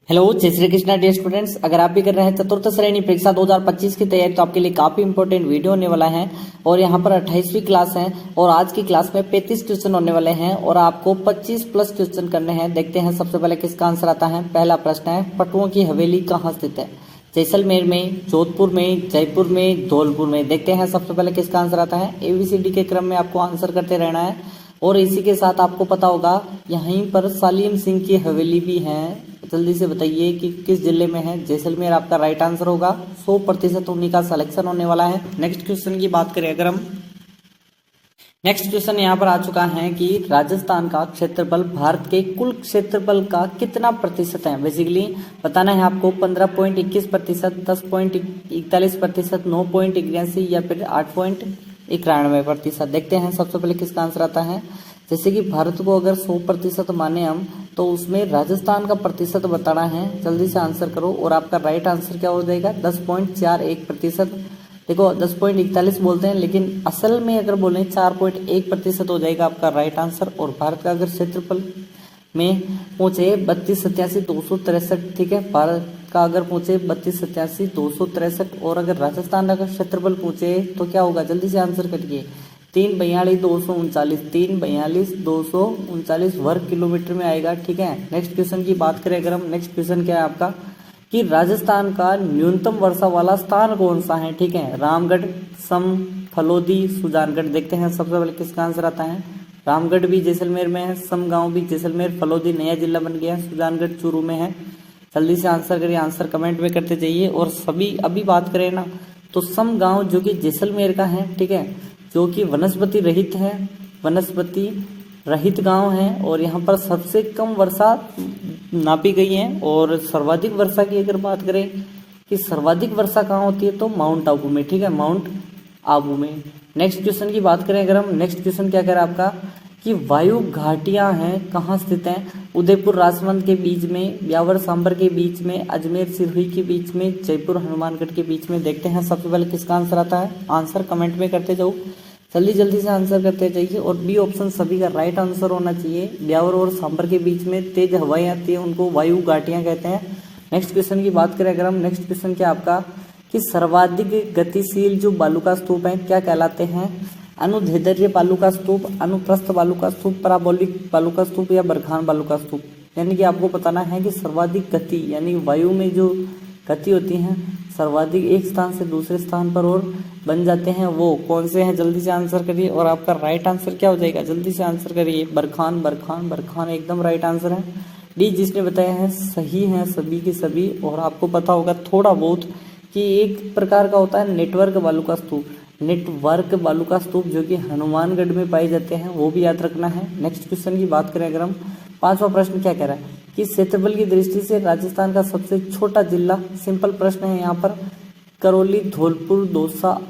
Hello जय Shri Krishna dear students. अगर आप भी कर रहे हैं चतुर्थ श्रेणी परीक्षा 2025 की तैयारी तो आपके लिए काफी इंपॉर्टेंट वीडियो होने वाला है। और यहाँ पर 28वीं क्लास है और आज की क्लास में 35 क्वेश्चन होने वाले हैं और आपको 25 प्लस क्वेश्चन करने हैं। देखते हैं सबसे पहले किसका आंसर आता है। पहला प्रश्न है, पटुओं की हवेली कहाँ स्थित है? जैसलमेर में, जोधपुर में, जयपुर में, धौलपुर में। देखते हैं सबसे पहले किसका आंसर आता है। ABCD के क्रम में आपको आंसर करते रहना है। और इसी के साथ आपको पता होगा यहीं पर सालीम सिंह की हवेली भी है। जल्दी से बताइए कि किस जिले में है। जैसलमेर आपका राइट आंसर होगा। 100% उन्हीं का सिलेक्शन होने वाला है। नेक्स्ट क्वेश्चन की बात करें अगर हम, नेक्स्ट क्वेश्चन यहाँ पर आ चुका है कि राजस्थान का क्षेत्रफल भारत के कुल क्षेत्रफल का कितना प्रतिशत है। बेसिकली बताना है आपको 15.21%, 10.41%, 9.81 या फिर 8.91%। देखते हैं सबसे पहले किसका आंसर आता है। जैसे कि भारत को अगर 100% माने हम तो उसमें राजस्थान का प्रतिशत बताना है। जल्दी से आंसर करो और आपका राइट आंसर क्या हो जाएगा, 10.41%। देखो 10.41 बोलते हैं लेकिन असल में अगर बोले 4.1% हो जाएगा आपका राइट आंसर। और भारत का अगर क्षेत्रफल में पहुंचे 3287,263, ठीक है। भारत का अगर पहुंचे 3287,263 और अगर राजस्थान का क्षेत्रफल पहुंचे तो क्या होगा, जल्दी से आंसर करिए। 342,239, 342,239 वर्ग किलोमीटर में आएगा, ठीक है। नेक्स्ट क्वेश्चन की बात करें अगर हम, नेक्स्ट क्वेश्चन क्या है आपका कि राजस्थान का न्यूनतम वर्षा वाला स्थान कौन सा है, ठीक है। रामगढ़, सम, फलोदी, सुजानगढ़। देखते हैं सबसे पहले किसका आंसर आता है। रामगढ़ भी जैसलमेर में है, सम गांव भी जैसलमेर, फलोदी नया जिला बन गया, सुजानगढ़ चूरू में है। जल्दी से आंसर करिए, आंसर कमेंट में करते जाइए। और सभी अभी बात करें ना तो सम गांव जो कि जैसलमेर का है, ठीक है, जो कि वनस्पति रहित है, वनस्पति रहित गांव है। और यहाँ पर सबसे कम वर्षा नापी गई है। और सर्वाधिक वर्षा की अगर बात करें कि सर्वाधिक वर्षा कहाँ होती है तो माउंट आबू में, ठीक है, माउंट आबू में। नेक्स्ट क्वेश्चन की बात करें अगर हम, नेक्स्ट क्वेश्चन क्या कह रहा है आपका कि वायु घाटियां हैं कहाँ स्थित हैं। उदयपुर राजमंद के बीच में, ब्यावर सांबर के बीच में, अजमेर सिरोही के बीच में, जयपुर हनुमानगढ़ के बीच में। देखते हैं सबसे पहले किसका आंसर आता है। आंसर कमेंट में करते जाओ, जल्दी जल्दी से आंसर करते जाइए। और बी ऑप्शन सभी का राइट आंसर होना चाहिए। ब्यावर और सांबर के बीच में तेज हवाएं आती है, उनको वायु घाटियां कहते हैं। नेक्स्ट क्वेश्चन की बात करें अगर हम, नेक्स्ट क्वेश्चन क्या आपका कि सर्वाधिक गतिशील जो बालुका स्तूप है क्या कहलाते हैं। अनुदैर्ध्य बालुका स्तूप, अनुप्रस्थ बालुका स्तूप, पराबोलिक बालुका स्तूप या बरखान बालुका स्तूप। यानी कि आपको बताना है कि सर्वाधिक गति यानी वायु में जो गति होती है सर्वाधिक एक स्थान से दूसरे स्थान पर और बन जाते हैं, वो कौन से हैं। जल्दी से आंसर करिए और आपका राइट आंसर क्या हो जाएगा, जल्दी से आंसर करिए। बरखान, बरखान, बरखान एकदम राइट आंसर है। डी जिसने बताया है सही है सभी के सभी। और आपको पता होगा थोड़ा बहुत कि एक प्रकार का होता है नेटवर्क बालुका स्तूप, नेटवर्क बालुका स्तूप जो कि हनुमानगढ़ में पाए जाते हैं, वो भी याद रखना है। नेक्स्ट क्वेश्चन की बात करें अगर हम, पांचवा प्रश्न क्या कह रहा है कि क्षेत्रफल की दृष्टि से राजस्थान का सबसे छोटा जिला, सिंपल प्रश्न है यहाँ पर, करौली, धौलपुर, दौसा,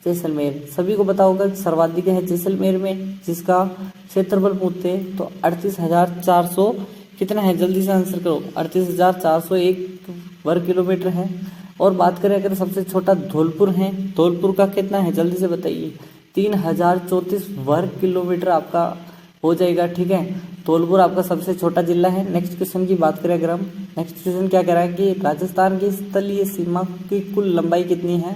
जैसलमेर। सभी को पता होगा सर्वाधिक है जैसलमेर में, जिसका क्षेत्रफल पूछते तो 38,400 कितना है, जल्दी से आंसर करो, 38,401 वर्ग किलोमीटर है। और बात करें अगर सबसे छोटा धौलपुर है, धौलपुर का कितना है जल्दी से बताइए, 3,034 वर्ग किलोमीटर आपका हो जाएगा, ठीक है। धौलपुर आपका सबसे छोटा जिला है। नेक्स्ट क्वेश्चन की बात करें अगर हम, नेक्स्ट क्वेश्चन क्या कह रहा है कि राजस्थान की स्थलीय सीमा की कुल लंबाई कितनी है।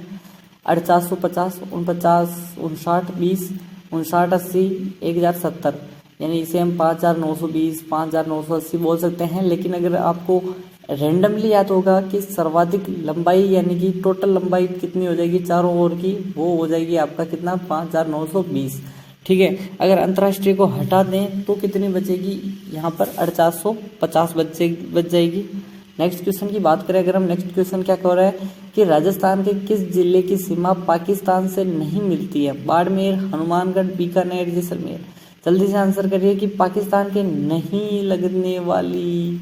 450, 49, 59, 20, 59, 80, 1070। यानी इसे हम 5,920, 5,980 बोल सकते हैं। लेकिन अगर आपको रेंडमली याद होगा कि सर्वाधिक लंबाई यानी कि टोटल लंबाई कितनी हो जाएगी चारों ओर की, वो हो जाएगी आपका कितना, 5,920, ठीक है। अगर अंतर्राष्ट्रीय को हटा दें तो कितनी बचेगी, यहाँ पर 450 बच जाएगी। नेक्स्ट क्वेश्चन की बात करें अगर हम, नेक्स्ट क्वेश्चन क्या कह रहा है कि राजस्थान के किस जिले की सीमा पाकिस्तान से नहीं मिलती है। बाड़मेर, हनुमानगढ़, बीकानेर, जैसलमेर। जल्दी से आंसर करिए कि पाकिस्तान के नहीं लगने वाली।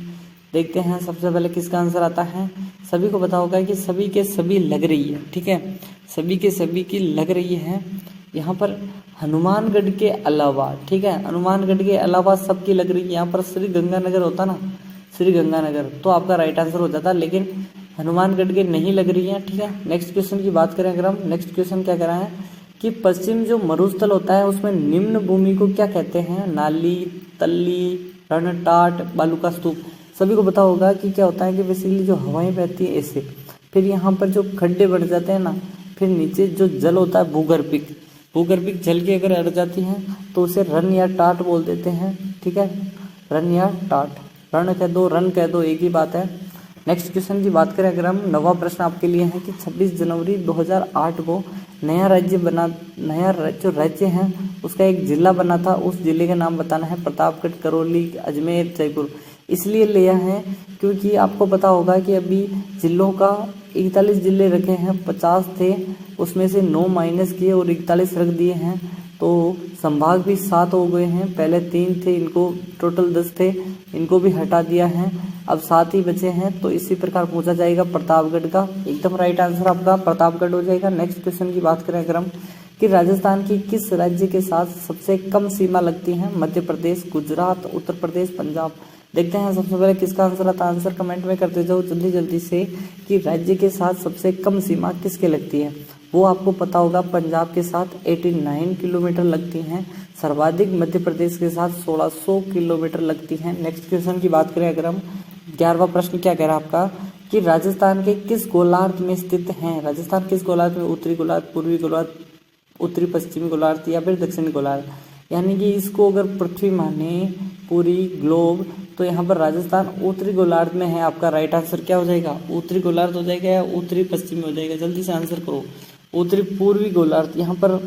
देखते हैं सबसे पहले किसका आंसर आता है। सभी को पता होगा कि सभी के सभी लग रही है, ठीक है, सभी के सभी की लग रही है। यहाँ पर हनुमानगढ़ के अलावा, ठीक है, हनुमानगढ़ के अलावा सबकी लग रही है। यहाँ पर श्री गंगानगर होता ना, श्री गंगानगर, तो आपका राइट आंसर हो जाता, लेकिन हनुमानगढ़ के नहीं लग रही है, ठीक है। नेक्स्ट क्वेश्चन की बात करें अगर हम, नेक्स्ट क्वेश्चन क्या कह रहा है कि पश्चिम जो मरुस्थल होता है उसमें निम्न भूमि को क्या कहते हैं। नाली, तल्ली, रणटाट, बालुका स्तूप। सभी को पता होगा कि क्या होता है कि बेसिकली जो हवाएं बहती है ऐसे, फिर यहाँ पर जो खड्डे बढ़ जाते हैं ना, फिर नीचे जो जल होता है भूगर्भिक जल की अगर अड़ जाती है तो उसे रन या टाट बोल देते हैं, ठीक है, रन या टाट, रण कह दो रन कह दो एक ही बात है। नेक्स्ट क्वेश्चन की बात करें अगर हम, नवा प्रश्न आपके लिए है कि 26 जनवरी 2008 को नया जो राज्य है उसका एक जिला बना था, उस जिले का नाम बताना है। प्रतापगढ़, करौली, अजमेर, जयपुर। इसलिए लिया है क्योंकि आपको पता होगा कि अभी जिलों का 41 जिले रखे हैं, 50 थे उसमें से 9 माइनस किए और 41 रख दिए हैं, तो संभाग भी 7 हो गए हैं। पहले 3 थे, इनको टोटल 10 थे, इनको भी हटा दिया है, अब 7 ही बचे हैं। तो इसी प्रकार पूछा जाएगा प्रतापगढ़ का, एकदम राइट आंसर आपका प्रतापगढ़ हो जाएगा। नेक्स्ट क्वेश्चन की बात करें अगर हम कि राजस्थान की किस राज्य के साथ सबसे कम सीमा लगती है? मध्य प्रदेश, गुजरात, उत्तर प्रदेश, पंजाब। देखते हैं सबसे पहले किसका आंसर आता है, आंसर कमेंट में करते जाओ जल्दी जल्दी से कि राज्य के साथ सबसे कम सीमा किसके लगती है। वो आपको पता होगा पंजाब के साथ 89 किलोमीटर लगती हैं, सर्वाधिक मध्य प्रदेश के साथ 1600 किलोमीटर लगती हैं। नेक्स्ट क्वेश्चन की बात करें अगर हम, 11वां प्रश्न क्या कह रहा है आपका कि राजस्थान के किस गोलार्ध में स्थित हैं? राजस्थान किस गोलार्ध में? उत्तरी गोलार्ध, पूर्वी गोलार्ध, उत्तरी पश्चिमी गोलार्ध या फिर दक्षिणी गोलार्ध। यानी कि इसको अगर पृथ्वी माने पूरी ग्लोब तो यहाँ पर राजस्थान उत्तरी गोलार्ध में है। आपका राइट आंसर क्या हो जाएगा? उत्तरी गोलार्ध हो जाएगा या उत्तरी पश्चिमी हो जाएगा? जल्दी से आंसर करो। उत्तरी पूर्वी गोलार्ध, यहाँ पर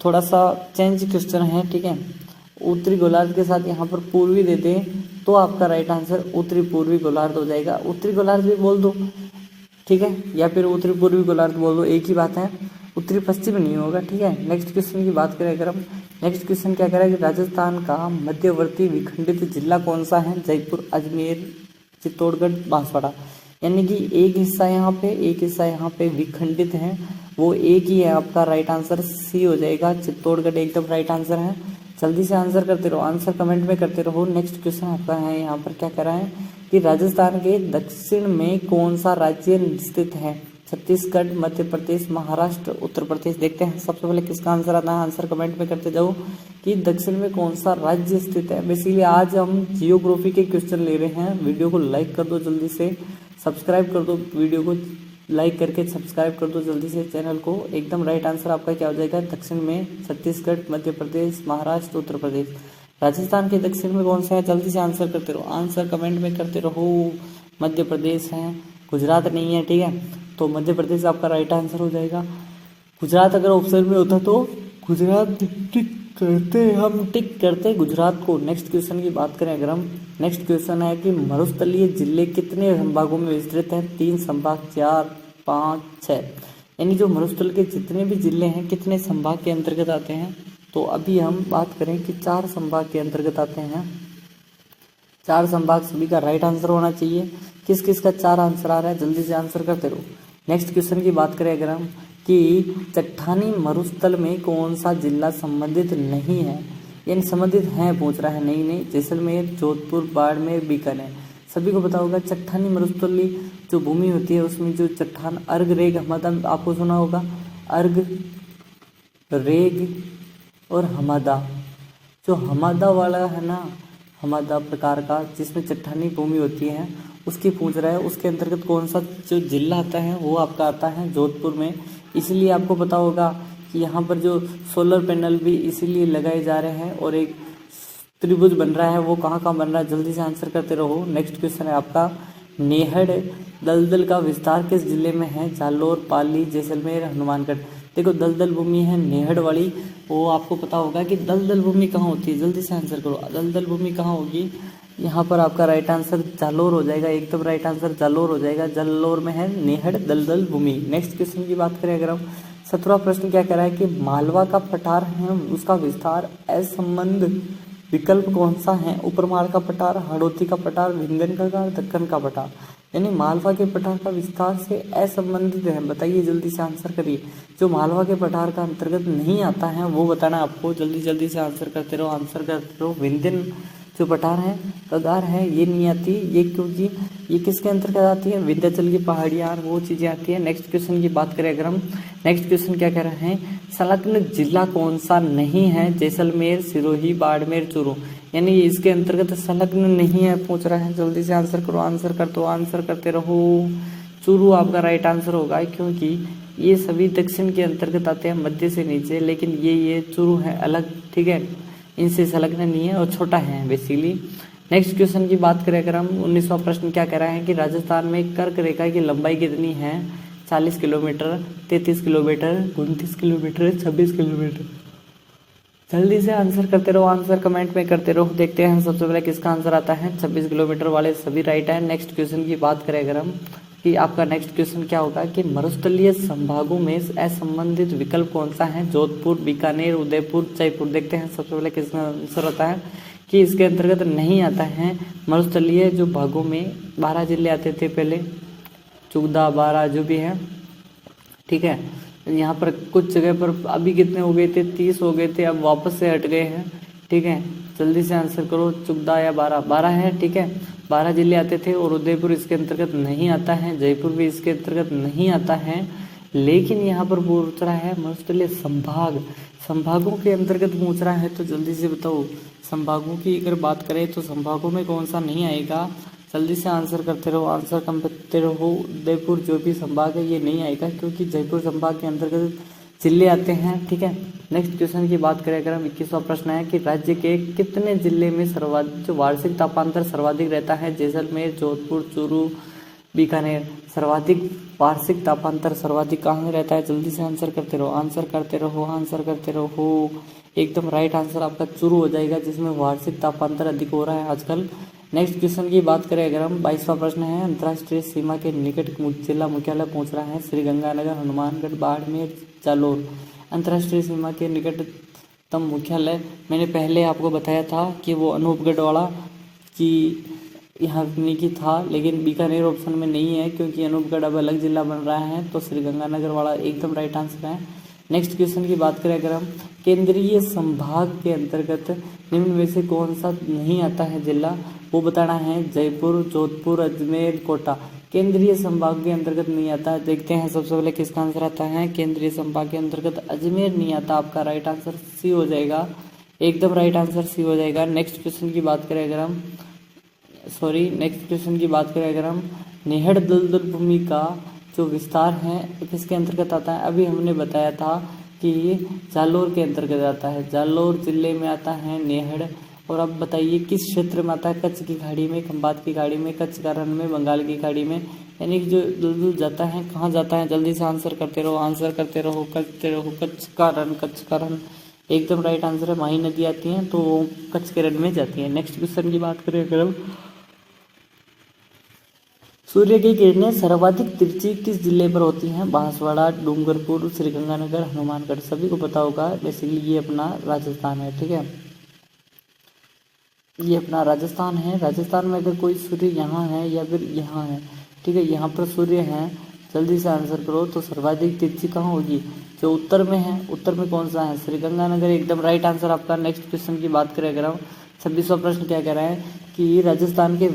थोड़ा सा चेंज क्वेश्चन है, ठीक है, उत्तरी गोलार्ध के साथ यहाँ पर पूर्वी दे दें तो आपका राइट आंसर उत्तरी पूर्वी गोलार्ध हो जाएगा। उत्तरी गोलार्ध भी बोल दो, ठीक है, या फिर उत्तरी पूर्वी गोलार्ध बोल दो, एक ही बात है, उत्तरी पश्चिम नहीं होगा, ठीक है। नेक्स्ट क्वेश्चन की बात करें अगर हम, नेक्स्ट क्वेश्चन क्या कह रहा है कि राजस्थान का मध्यवर्ती विखंडित जिला कौन सा है? जयपुर, अजमेर, चित्तौड़गढ़, बांसवाड़ा। यानी कि एक हिस्सा यहाँ पे, एक हिस्सा यहाँ पे विखंडित है, वो एक ही है। आपका राइट आंसर सी हो जाएगा, चित्तौड़गढ़ एकदम राइट आंसर है। जल्दी से आंसर करते रहो, आंसर कमेंट में करते रहो। नेक्स्ट क्वेश्चन आपका है यहाँ पर क्या कह रहा है कि राजस्थान के दक्षिण में कौन सा राज्य स्थित है? छत्तीसगढ़, मध्य प्रदेश, महाराष्ट्र, उत्तर प्रदेश। देखते हैं सबसे पहले किसका आंसर आता है, आंसर कमेंट में करते जाओ कि दक्षिण में कौन सा राज्य स्थित है। बेसिकली आज हम जियोग्राफी के क्वेश्चन ले रहे हैं। वीडियो को लाइक कर दो जल्दी से, सब्सक्राइब कर दो, वीडियो को लाइक करके सब्सक्राइब कर दो जल्दी से चैनल को। एकदम राइट आंसर आपका क्या हो जाएगा? दक्षिण में छत्तीसगढ़, मध्य प्रदेश, महाराष्ट्र, उत्तर प्रदेश। राजस्थान के दक्षिण में कौन सा है? जल्दी से आंसर करते रहो, आंसर कमेंट में करते रहो। मध्य प्रदेश है, गुजरात नहीं है, ठीक है, तो मध्य प्रदेश आपका राइट आंसर हो जाएगा। गुजरात अगर ऑप्शन में होता तो गुजरात टिक करते गुजरात को। नेक्स्ट क्वेश्चन की बात करें अगर हम, नेक्स्ट क्वेश्चन है कि मरुस्थलीय जिले कितने संभागों में विस्तृत हैं? 3 संभाग, 4, 5, 6। यानी जो मरुस्थल के जितने भी जिले हैं कितने संभाग के अंतर्गत आते हैं? तो अभी हम बात करें कि 4 संभाग के अंतर्गत आते हैं। 4 संभाग सभी का राइट आंसर होना चाहिए। किस किस का 4 आंसर आ रहा है? जल्दी से आंसर करते रहो। नेक्स्ट क्वेश्चन की बात करें अगर हम कि चट्टानी मरुस्थल में कौन सा जिला संबंधित नहीं है? यानी संबंधित है पूछ रहा है, नहीं, जैसलमेर, जोधपुर, बाड़मेर, बीकानेर। सभी को पता होगा चट्टानी मरुस्थली जो भूमि होती है उसमें जो चट्टान अर्ग, रेग, हमादा आपको सुना होगा, अर्ग, रेग और हमादा। जो हमादा वाला है ना, हमादा प्रकार का जिसमें चट्टानी भूमि होती है उसकी पूछ रहा है, उसके अंतर्गत कौन सा जो जिला आता है वो आपका आता है जोधपुर में। इसलिए आपको पता होगा कि यहाँ पर जो सोलर पैनल भी इसीलिए लगाए जा रहे हैं और एक त्रिभुज बन रहा है, वो कहाँ बन रहा है? जल्दी से आंसर करते रहो। नेक्स्ट क्वेश्चन है आपका, नेहड़ दलदल का विस्तार किस जिले में है? जालोर, पाली, जैसलमेर, हनुमानगढ़। देखो दलदल भूमि है नेहड़ वाली, वो आपको पता होगा कि दलदल भूमि कहाँ होती है। जल्दी से आंसर करो, दलदल भूमि कहाँ होगी? यहाँ पर आपका राइट आंसर जालोर हो जाएगा, एकदम राइट आंसर जालोर हो जाएगा। जालोर में है नेहड़ दलदल भूमि। नेक्स्ट क्वेश्चन की बात करें अगर हम, 17वां प्रश्न क्या कह रहा है कि मालवा का पठार है उसका विस्तार असंबंध विकल्प कौन सा है? उपरमाल का पठार, हाड़ौती का पठार, विंध्यन का पठार, दक्कन का पठार। यानी मालवा के पठार का विस्तार से असंबंधित है, बताइए जल्दी से आंसर करिए। जो मालवा के पठार का अंतर्गत नहीं आता है वो बताना आपको, जल्दी से आंसर करते रहो, आंसर करते रहो। विंध्यन जो पठार है, कगार है, ये नहीं आती, ये क्योंकि ये किसके अंतर्गत आती है, विंध्याचल की पहाड़ियाँ, वो चीज़ें आती है। नेक्स्ट क्वेश्चन की बात करें अगर हम, नेक्स्ट क्वेश्चन क्या कह रहे हैं, संलग्न जिला कौन सा नहीं है, जैसलमेर, सिरोही, बाड़मेर, चूरू, यानी ये इसके अंतर्गत संलग्न नहीं है पूछ रहा है। जल्दी से आंसर करो, आंसर कर दो, आंसर करते रहो। चूरू आपका राइट आंसर होगा, क्योंकि ये सभी दक्षिण के अंतर्गत आते हैं, मध्य से नीचे, लेकिन ये चूरू है अलग, ठीक है, इनसे संलग्न नहीं है और छोटा है बेसिकली। नेक्स्ट क्वेश्चन की बात करें अगर हम, 19वां प्रश्न क्या कह रहा है कि राजस्थान में कर्क रेखा की लंबाई कितनी है, 40 किलोमीटर, 33 किलोमीटर, 29 किलोमीटर, 26 किलोमीटर। जल्दी से आंसर करते रहो, आंसर कमेंट में करते रहो। देखते हैं सबसे पहले किसका आंसर आता है। 26 किलोमीटर वाले सभी राइट है। नेक्स्ट क्वेश्चन की बात करें अगर हम, कि आपका नेक्स्ट क्वेश्चन क्या होगा कि मरुस्थलीय संभागों में असंबंधित विकल्प कौन सा है, जोधपुर, बीकानेर, उदयपुर, जयपुर। देखते हैं सबसे पहले किसका आंसर आता है कि इसके अंतर्गत नहीं आता है मरुस्थलीय जो भागों में 12 जिले आते थे पहले, 14, 12 जो भी है, ठीक है। यहाँ पर कुछ जगह पर अभी कितने हो गए थे, 30 हो गए थे, अब वापस से हट गए हैं, ठीक है। जल्दी से आंसर करो, 14 या 12, 12 है, ठीक है। 12 जिले आते थे और उदयपुर इसके अंतर्गत नहीं आता है, जयपुर भी इसके अंतर्गत नहीं आता है, लेकिन यहाँ पर पूछ रहा है मरुस्थलीय संभाग, संभागों के अंतर्गत पूछ रहा है, तो जल्दी से बताओ संभागों की अगर बात करें तो संभागों में कौन सा नहीं आएगा। जल्दी से आंसर करते रहो, आंसर करते रहो। उदयपुर जो भी संभाग है ये नहीं आएगा, क्योंकि जयपुर संभाग के अंतर्गत जिले आते हैं, ठीक है। नेक्स्ट क्वेश्चन की बात करें अगर हम, 21वां प्रश्न है कि राज्य के कितने जिले में सर्वाधिक जो वार्षिक तापांतर सर्वाधिक रहता है, जैसलमेर, जोधपुर, चूरू, बीकानेर। सर्वाधिक वार्षिक तापांतर सर्वाधिक कहाँ रहता है, जल्दी से आंसर करते रहो, आंसर करते रहो, आंसर करते रहो। एकदम राइट आंसर आपका चूरू हो जाएगा, जिसमें वार्षिक तापांतर अधिक हो रहा है आजकल। नेक्स्ट क्वेश्चन की बात करें अगर हम, 22वां प्रश्न है, अंतर्राष्ट्रीय सीमा के निकट जिला मुख्यालय पूछ रहा है, श्रीगंगानगर, हनुमानगढ़, बाड़मेर, जालोर। अंतर्राष्ट्रीय सीमा के निकटतम मुख्यालय मैंने पहले आपको बताया था कि वो अनूपगढ़ वाला कि यहाँ की था, लेकिन बीकानेर ऑप्शन में नहीं है, क्योंकि अनूपगढ़ अब अलग जिला बन रहा है, तो श्रीगंगानगर वाला एकदम राइट आंसर है। नेक्स्ट क्वेश्चन की बात करें अगर हम, केंद्रीय संभाग के अंतर्गत निम्न में से कौन सा नहीं आता है जिला, वो बताना है। जयपुर, जोधपुर, अजमेर, कोटा। केंद्रीय संभाग के अंतर्गत नहीं आता। देखते हैं सबसे पहले किसका आंसर आता है। केंद्रीय संभाग के अंतर्गत अजमेर नहीं आता, आपका राइट आंसर सी हो जाएगा, एकदम राइट आंसर सी हो जाएगा। नेक्स्ट क्वेश्चन की बात करें अगर हम, नेक्स्ट क्वेश्चन की बात करें अगर हम, नेहड़ दलदल भूमि का जो विस्तार है किसके अंतर्गत आता है। अभी हमने बताया था कि जालोर के अंतर्गत आता है, जालोर जिले में आता है नेहड़। और अब बताइए किस क्षेत्र में आता है, कच्छ की खाड़ी में, खंबात की खाड़ी में, कच्छ का रण में, बंगाल की खाड़ी में, यानी कि जो दलदल जाता है कहाँ जाता है, जल्दी से आंसर करते रहो, आंसर करते रहो, करते रहो। कच्छ का रण, कच्छ का रण एकदम राइट आंसर है। माही नदी आती है तो वो कच्छ के रण में जाती है। नेक्स्ट क्वेश्चन की बात करें अगर हम, सूर्य की किरणें सर्वाधिक तिरछी किस जिले पर होती हैं, बांसवाड़ा, डूंगरपुर, श्रीगंगानगर, हनुमानगढ़। सभी को पता होगा, बेसिकली ये अपना राजस्थान है, ठीक है, ये अपना राजस्थान है। राजस्थान में अगर कोई सूर्य यहाँ है या फिर यहाँ है, ठीक है, यहाँ पर सूर्य है, जल्दी से आंसर करो, तो सर्वाधिक तिरछी कहाँ होगी, जो उत्तर में है, उत्तर में कौन सा है, श्रीगंगानगर, एकदम राइट आंसर आपका। नेक्स्ट क्वेश्चन की बात करें अगर हम, 26वां प्रश्न क्या कह रहा है कि राजस्थान के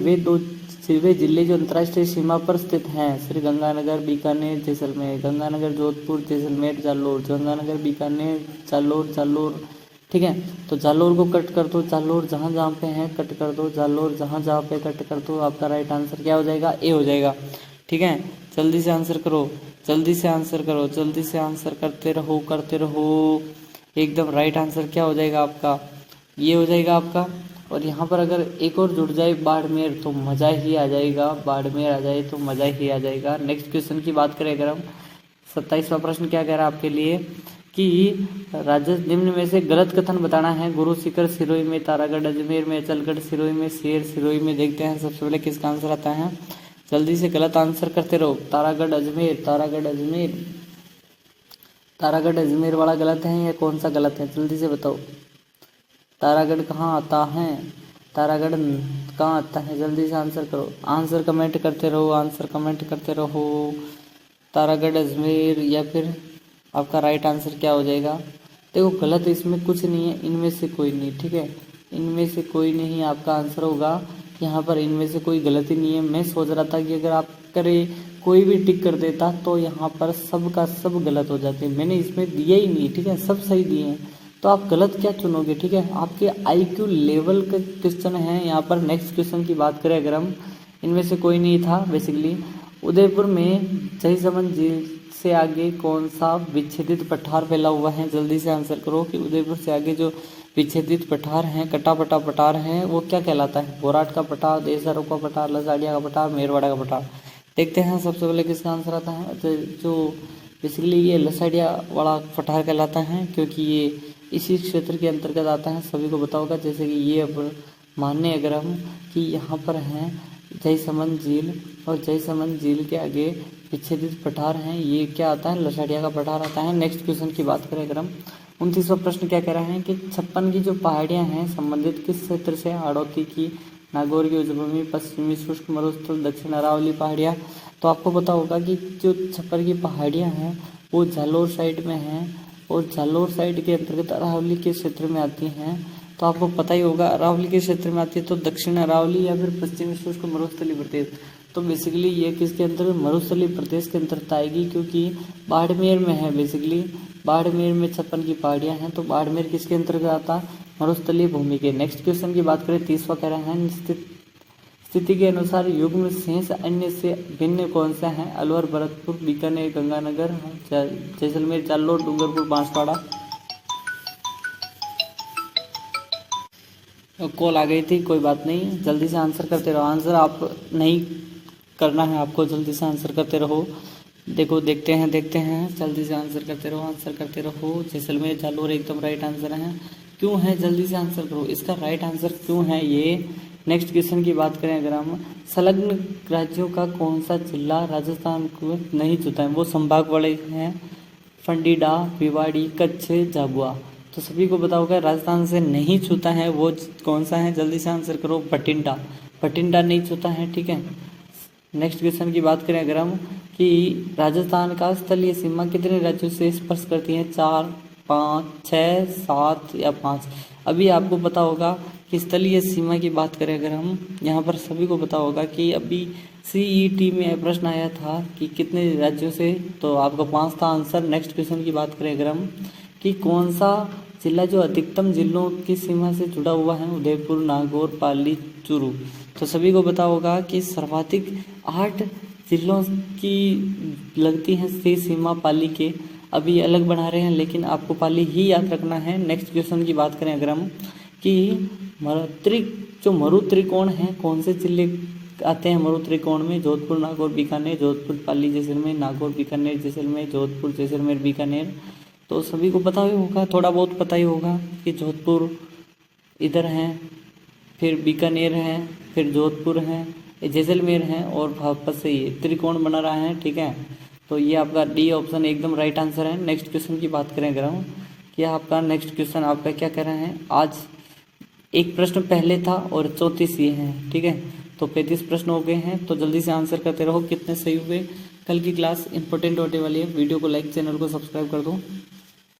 वे जिले जो अंतर्राष्ट्रीय सीमा पर स्थित हैं, श्रीगंगानगर, बीकानेर, जैसलमेर। गंगानगर, जोधपुर, जैसलमेर, जालोर। गंगानगर, बीकानेर, जालोर, जालोर, ठीक है। तो जालोर को कट कर दो, जालोर जहाँ जहाँ पे है कट कर दो, जालोर जहाँ जहाँ पे कट कर दो, आपका राइट आंसर क्या हो जाएगा, ए हो जाएगा, ठीक है। जल्दी से आंसर करो, जल्दी से आंसर करो, जल्दी से आंसर करते रहो, करते रहो। एकदम राइट आंसर क्या हो जाएगा आपका, ये हो जाएगा आपका। और यहाँ पर अगर एक और जुड़ जाए बाड़मेर तो मज़ा ही आ जाएगा, बाड़मेर आ जाए तो मज़ा ही आ जाएगा। नेक्स्ट क्वेश्चन की बात करें अगर हम, 27वां प्रश्न क्या कह रहा है आपके लिए कि निम्न में से गलत कथन बताना है। गुरु शिखर सिरोही में, तारागढ़ अजमेर में, अचलगढ़ सिरोही में, शेर सिरोही में। देखते हैं सबसे पहले किसका आंसर आता है, जल्दी से गलत आंसर करते रहो। तारागढ़ अजमेर, तारागढ़ अजमेर, तारागढ़ अजमेर वाला गलत है या कौन सा गलत है, जल्दी से बताओ। तारागढ़ कहाँ आता है, तारागढ़ कहाँ आता है, जल्दी से आंसर करो, आंसर कमेंट करते रहो, आंसर कमेंट करते रहो। तारागढ़ अजमेर या फिर आपका राइट आंसर क्या हो जाएगा। देखो गलत इसमें कुछ नहीं है, इनमें से कोई नहीं, ठीक है। इनमें से कोई नहीं आपका आंसर होगा। यहाँ पर इनमें से कोई गलती नहीं है। मैं सोच रहा था कि अगर आप करे कोई भी टिक कर देता तो यहाँ पर सब का सब गलत हो जाते। मैंने इसमें दिया ही नहीं, ठीक है, सब सही दिए हैं, तो आप गलत क्या चुनोगे, ठीक है। आपके IQ लेवल के क्वेश्चन हैं यहाँ पर। नेक्स्ट क्वेश्चन की बात करें अगर हम, इनमें से कोई नहीं था बेसिकली। उदयपुर में जयसमंद झील से आगे कौन सा विच्छेदित पठार फैला हुआ है? जल्दी से आंसर करो कि उदयपुर से आगे जो विच्छेदित पठार हैं, कटापटा पठार हैं, वो क्या कहलाता है? बोराट का पठार, देसारों का पठार, लसाड़िया का पठार, मेरवाड़ा का पठार। देखते हैं सबसे पहले किसका आंसर आता है। जो बेसिकली ये लसाड़िया वाला पठार कहलाता है, क्योंकि ये इसी क्षेत्र के अंतर्गत आता है, सभी को बताओगा। जैसे कि ये अब मानने अगर हम कि यहाँ पर हैं जयसमंद झील, और जयसमंद झील के आगे विच्छेदित पठार हैं, ये क्या आता है? लसाड़िया का पठार आता है। नेक्स्ट क्वेश्चन की बात करें अगर हम, 29वां प्रश्न क्या कह रहा है कि 56 की जो पहाड़ियाँ हैं संबंधित किस क्षेत्र से? हाड़ौती की, नागौर की उच्चभूमि, पश्चिमी शुष्क मरुस्थल, दक्षिण अरावली पहाड़ियाँ। तो आपको पता होगा कि जो 56 की पहाड़ियाँ हैं वो जालोर साइड में हैं, और जालोर साइड के अंतर्गत अरावली के क्षेत्र में आती हैं। तो आपको पता ही होगा अरावली के क्षेत्र में आती है तो दक्षिण अरावली या फिर पश्चिमी शुष्क मरुस्थलीय प्रदेश। तो बेसिकली ये किसके अंतर्गत? मरुस्थलीय प्रदेश के अंतर्गत आएगी, क्योंकि बाड़मेर में है। बेसिकली बाड़मेर में 56 की पहाड़ियाँ हैं, तो बाड़मेर किसके अंतर्गत आता है? मरुस्थलीय भूमि के। नेक्स्ट क्वेश्चन की बात करें, 30वां कह रहे हैं स्थिति के अनुसार युग्म शेष अन्य से भिन्न कौन सा है? अलवर, भरतपुर, बीकानेर, गंगानगर, जैसलमेर, जालोर, डूंगरपुर, बांसवाड़ा। कॉल आ गई थी, कोई बात नहीं, जल्दी से आंसर करते रहो। आंसर आप नहीं करना है आपको, जल्दी से आंसर करते रहो। देखो देखते हैं, जल्दी से आंसर करते रहो। जैसलमेर, जालोर एकदम राइट आंसर है। क्यों है? जल्दी से आंसर करो, इसका राइट आंसर क्यों है ये। नेक्स्ट क्वेश्चन की बात करें अगर हम, संलग्न राज्यों का कौन सा जिला राजस्थान को नहीं छूता है? वो संभाग वाले हैं, फंडीडा, भिवाड़ी, कच्छ, झाबुआ। तो सभी को पता होगा राजस्थान से नहीं छूता है वो कौन सा है? जल्दी से आंसर करो। बठिंडा नहीं छूता है, ठीक है। नेक्स्ट क्वेश्चन की बात करें अगर हम कि राजस्थान का स्थलीय सीमा कितने राज्यों से स्पर्श करती है? 4, 5, 6, 7 या 5। अभी आपको पता होगा कि स्थलीय सीमा की बात करें अगर हम, यहाँ पर सभी को पता होगा कि अभी CET में प्रश्न आया था कि कितने राज्यों से, तो आपका 5 था आंसर। नेक्स्ट क्वेश्चन की बात करें अगर हम कि कौन सा जिला जो अधिकतम जिलों की सीमा से जुड़ा हुआ है? उदयपुर, नागौर, पाली, चूरू। तो सभी को पता होगा कि सर्वाधिक 8 जिलों की लगती है सीमा पाली के। अभी अलग बना रहे हैं, लेकिन आपको पाली ही याद रखना है। नेक्स्ट क्वेश्चन की बात करें अगर हम कि मरु त्रिकोण है, कौन से जिले आते हैं मरु त्रिकोण में? जोधपुर, नागौर, बीकानेर, जोधपुर, पाली, जैसलमेर, नागौर, बीकानेर, जैसलमेर, जोधपुर, जैसलमेर, बीकानेर। तो सभी को पता ही होगा, थोड़ा बहुत पता ही होगा कि जोधपुर इधर है, फिर बीकानेर है, फिर जोधपुर है, जैसलमेर है, और वापस से ये त्रिकोण बना रहा है, ठीक है। तो ये आपका डी ऑप्शन एकदम राइट आंसर है। नेक्स्ट क्वेश्चन की बात करें अगर हम कि आपका नेक्स्ट क्वेश्चन आपका क्या कह रहा है? आज एक प्रश्न पहले था और 34 ये है, ठीक है। तो 35 प्रश्न हो गए हैं, तो जल्दी से आंसर करते रहो। कितने सही हुए? कल की क्लास इंपॉर्टेंट होने वाली है। वीडियो को लाइक, चैनल को सब्सक्राइब कर दो।